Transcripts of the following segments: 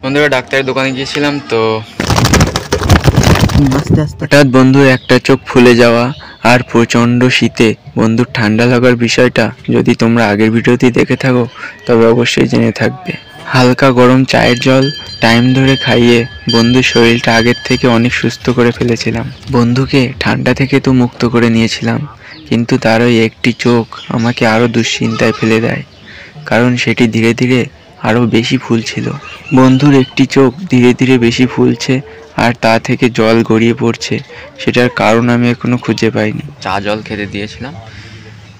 বন্ধুরা ডাক্তারের দোকানে গিয়েছিলাম তো হঠাৎ বন্ধুর একটা চোখ ফুলে যাওয়া আর প্রচণ্ড শীতে বন্ধুর ঠান্ডা লাগার বিষয়টা যদি তোমরা আগের ভিডিওতে দেখে থাকো তবে অবশ্যই জেনে থাকবে। হালকা গরম চায়ের জল টাইম ধরে খাইয়ে বন্ধুর শরীরটা আগের থেকে অনেক সুস্থ করে ফেলেছিলাম। বন্ধুকে ঠান্ডা থেকে তো মুক্ত করে নিয়েছিলাম, কিন্তু তার ওই একটি চোখ আমাকে আরও দুশ্চিন্তায় ফেলে দেয়, কারণ সেটি ধীরে ধীরে আরও বেশি ফুলছিল। বন্ধুর একটি চোখ ধীরে ধীরে বেশি ফুলছে আর তা থেকে জল গড়িয়ে পড়ছে, সেটার কারণ আমি এখনো খুঁজে পাইনি। চা জল খেতে দিয়েছিলাম,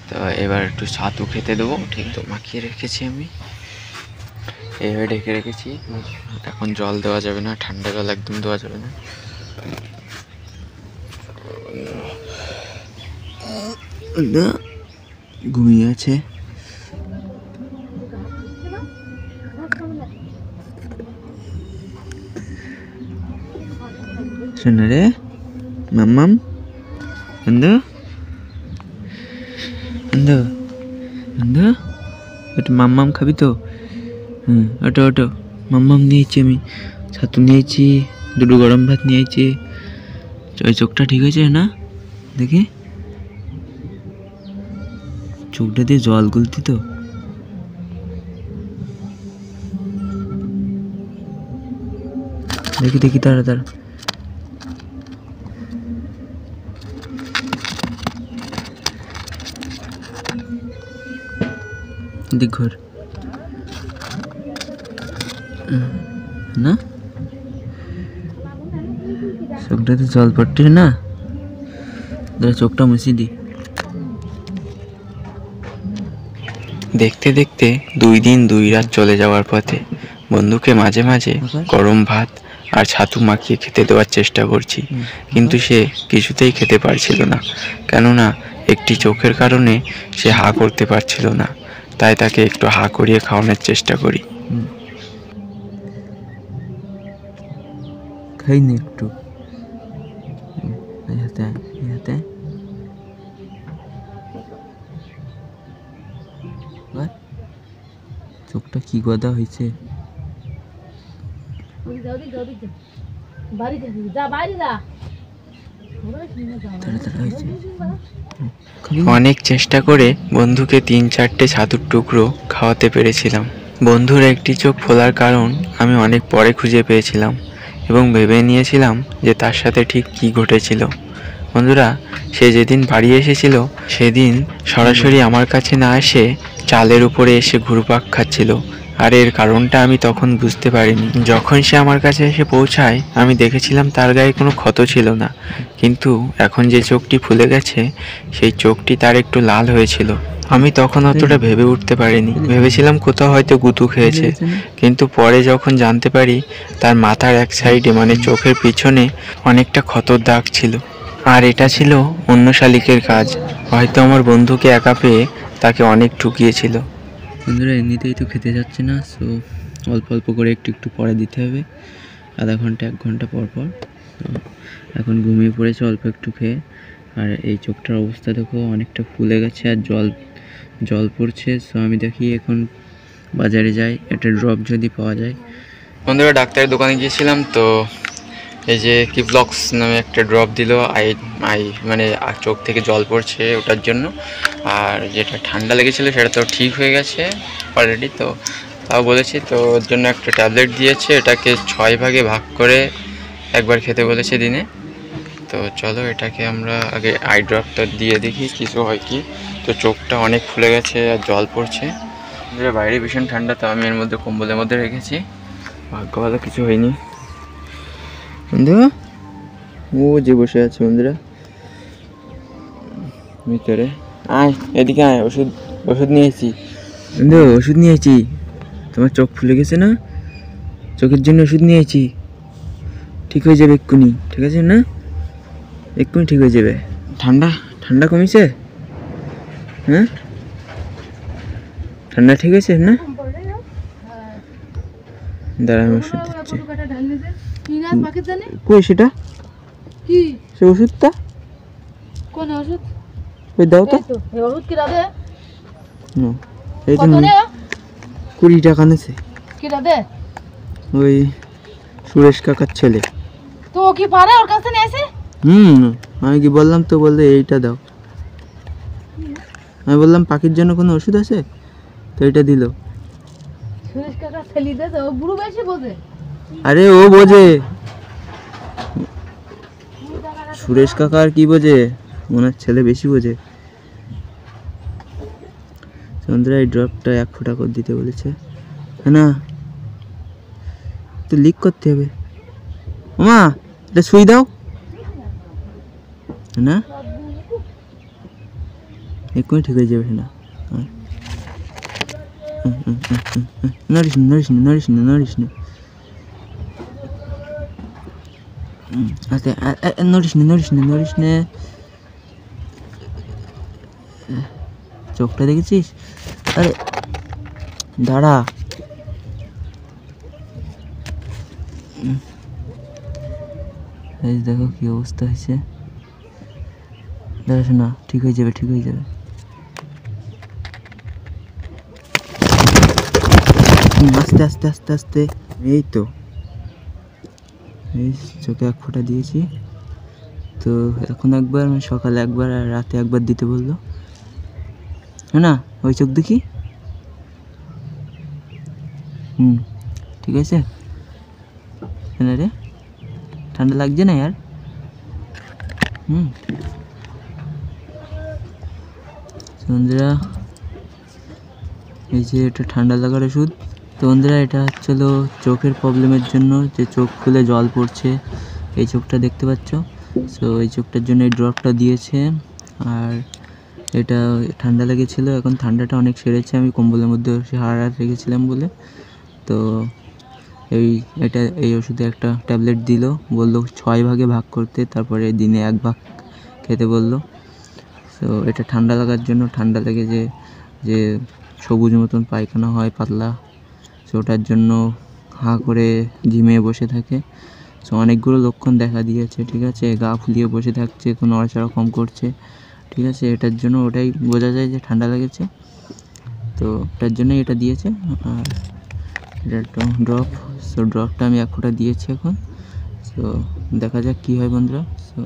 তো এবার একটু ছাতু খেতে দেবো। ঠিক তো মাখিয়ে রেখেছি, আমি এইভাবে ঢেকে রেখেছি। এখন জল দেওয়া যাবে না, ঠান্ডা জল একদম দেওয়া যাবে না। ঘুমিয়ে আছে। শোনো রে মাম্মাম, বন্ধু বন্ধু বন্ধু, একটু মাম্মাম খাবি তো? ওটো ওটো, মাম্মাম নিয়েছি, আমি ছাতু নিয়েছি, দুটো গরম ভাত নিয়েছি। ওই চোখটা ঠিক হয়েছে না? দেখি চোখটা দিয়ে জল গুলতি তো। দেখি দেখি, তাড়া তাড়া। দিক ঘর না, চোখটাতে জল পড়ছে না, চোখটা মুছি দি। দেখতে দেখতে 2 দিন 2 রাত চলে যাওয়ার পথে বন্ধুকে মাঝে মাঝে গরম ভাত আর ছাতু মাখিয়ে খেতে দেওয়ার চেষ্টা করছি, কিন্তু সে কিছুতেই খেতে পারছিল না, কেননা একটি চোখের কারণে সে হা করতে পারছিল না। তাই তাকে একটু হা করিয়ে খাওয়ানোর চেষ্টা করি। খাইনি একটু, চোখটা কি গদা হয়েছে। অনেক চেষ্টা করে বন্ধুকে 3-4টে ছাতুর টুকরো খাওয়াতে পেরেছিলাম। বন্ধুর একটি চোখ ফোলার কারণ আমি অনেক পরে খুঁজে পেয়েছিলাম এবং ভেবে নিয়েছিলাম যে তার সাথে ঠিক কী ঘটেছিল। বন্ধুরা, সে যেদিন বাড়ি এসেছিল সেদিন সরাসরি আমার কাছে না এসে চালের উপরে এসে ঘুরপাক খাচ্ছিল, আর এর কারণটা আমি তখন বুঝতে পারিনি। যখন সে আমার কাছে এসে পৌঁছায় আমি দেখেছিলাম তার গায়ে কোনো ক্ষত ছিল না, কিন্তু এখন যে চোখটি ফুলে গেছে সেই চোখটি তার একটু লাল হয়েছিল। আমি তখন অতটা ভেবে উঠতে পারিনি, ভেবেছিলাম কোথাও হয়তো গুঁতো খেয়েছে, কিন্তু পরে যখন জানতে পারি তার মাথার এক সাইডে মানে চোখের পিছনে অনেকটা ক্ষতর দাগ ছিল, আর এটা ছিল অন্য শালিকের কাজ। হয়তো আমার বন্ধুকে একা পেয়ে তাকে অনেক ঠুকিয়েছিল। বন্ধুরা এমনিতেই তো খেতে যাচ্ছে না, সো অল্প অল্প করে একটু একটু পরে দিতে হবে, আধা ঘন্টা 1 ঘন্টা পর পর। তো এখন ঘুমিয়ে পড়েছে অল্প একটু খেয়ে, আর এই চোখটার অবস্থা দেখো অনেকটা ফুলে গেছে আর জল পড়ছে। সো আমি দেখি এখন বাজারে যাই, একটা ড্রপ যদি পাওয়া যায়। বন্ধুরা ডাক্তারের দোকানে গিয়েছিলাম, তো এই যে কিপ্লক্স নামে একটা ড্রপ দিল, মানে চোখ থেকে জল পড়ছে ওটার জন্য, আর যেটা ঠান্ডা লেগেছিলো সেটা তো ঠিক হয়ে গেছে অলরেডি, তো তাও বলেছি, তো ওর জন্য একটা ট্যাবলেট দিয়েছে, এটাকে 6 ভাগে ভাগ করে একবার খেতে বলেছে দিনে। তো চলো এটাকে আমরা আগে আই ড্রপটা দিয়ে দেখি কিছু হয় কি। তো চোখটা অনেক ফুলে গেছে আর জল পড়ছে, বাইরে ভীষণ ঠান্ডা, তো আমি এর মধ্যে কম্বলের মধ্যে রেখেছি, ভাগ্য ভালো কিছু হয়নি। বন্ধু ও যে বসে আছে বন্ধুরা ভিতরে, আয় এদিকে আয়, ওষুধ নিয়েছি বন্ধু, ওষুধ নিয়েছি। তোমার চোখ ফুলে গেছে না, চোখের জন্য ওষুধ নিয়েছি, ঠিক হয়ে যাবে এক্ষুনি, ঠিক আছে না? এক্ষুনি ঠিক হয়ে যাবে। ঠান্ডা কমেছে? হ্যাঁ ঠান্ডা ঠিক হয়েছে না? দাঁড়া আমি ওষুধ দিচ্ছি। কই সেটা? সে ওষুধটা কোন ওষুধ? ওই দাও তো। এই ওষুধ কি দাদা? না এই তো 20 টাকা নেছে। কি দাদা? ওই সুরেশ কাকার ছেলে। তো ও কি পারে ওর কাছে নিয়ে এসে? আমি কি বললাম তো, বললে এইটা দাও। আমি বললাম পাখির জন্য কোনো ওষুধ আছে, তো এটা দিল। সুরেশ কাকা ছেলে দে ও বুড়ো বেশি বোঝে। আরে ও বোঝে, সুরেশ কাকা আর কি বোঝে, ওনার ছেলে বেশি বোঝে। চন্দ্রা এই ড্রপটা 1 ফোঁটা করে দিতে বলেছে, হ্যাঁ না? তো লিক করতে হবে। মা এটা সুই দাও না, এক্ষুনি ঠিক হয়ে যাবে না। নড়িস না, নড়িস না, নড়িস না, নড়িস না। আচ্ছা, নড়িস না, নড়িস না, নড়িস না। চোখটা দেখেছিস? আরে দাঁড়া, এই দেখো কি অবস্থা হয়েছে। দাঁড়াস না, ঠিক হয়ে যাবে, ঠিক হয়ে যাবে। আস্তে আস্তে আস্তে আস্তে। এই তো, এই চোখে 1 ফোঁটা দিয়েছি। তো এখন একবার, সকালে একবার আর রাতে একবার দিতে বললো, হ্যাঁ না? ওই চোখ দেখি। ঠিক আছে না রে? ঠান্ডা লাগছে না यार? বন্ধুরা এই যে এটা ঠান্ডা লাগার ওষুধ। তো বন্ধুরা এটা হচ্ছিল চোখের প্রবলেমের জন্য, যে চোখ খুলে জল পড়ছে, এই চোখটা দেখতে পাচ্ছ। সো এই চোখটার জন্য এই ড্রপটা দিয়েছে। আর এটা ঠান্ডা লেগেছিল, এখন ঠান্ডাটা অনেক সেরেছে, আমি কম্বলের মধ্যে হাড় রেখেছিলাম বলে। তো এই ওষুধে একটা ট্যাবলেট দিল, বললো 6 ভাগে ভাগ করতে, তারপরে দিনে 1 ভাগ খেতে বললো। তো এটা ঠান্ডা লাগার জন্য, ঠান্ডা লেগে যে সবুজ মতন পায়খানা হয় পাতলা, সো ওটার জন্য হাঁ করে ঝিমিয়ে বসে থাকে। সো অনেকগুলো লক্ষণ দেখা দিয়েছে, ঠিক আছে? গা ফুলিয়ে বসে থাকছে, কোনো নড়াচড়া কম করছে, ঠিক আছে? এটার জন্য ওটাই বোঝা যায় যে ঠান্ডা লেগেছে। তো ওটার জন্যই এটা দিয়েছে। আর এটা একটা ড্রপ, সো ড্রপটা আমি 1 ফোঁটা দিয়েছি এখন। সো দেখা যাক কী হয় বন্ধুরা। সো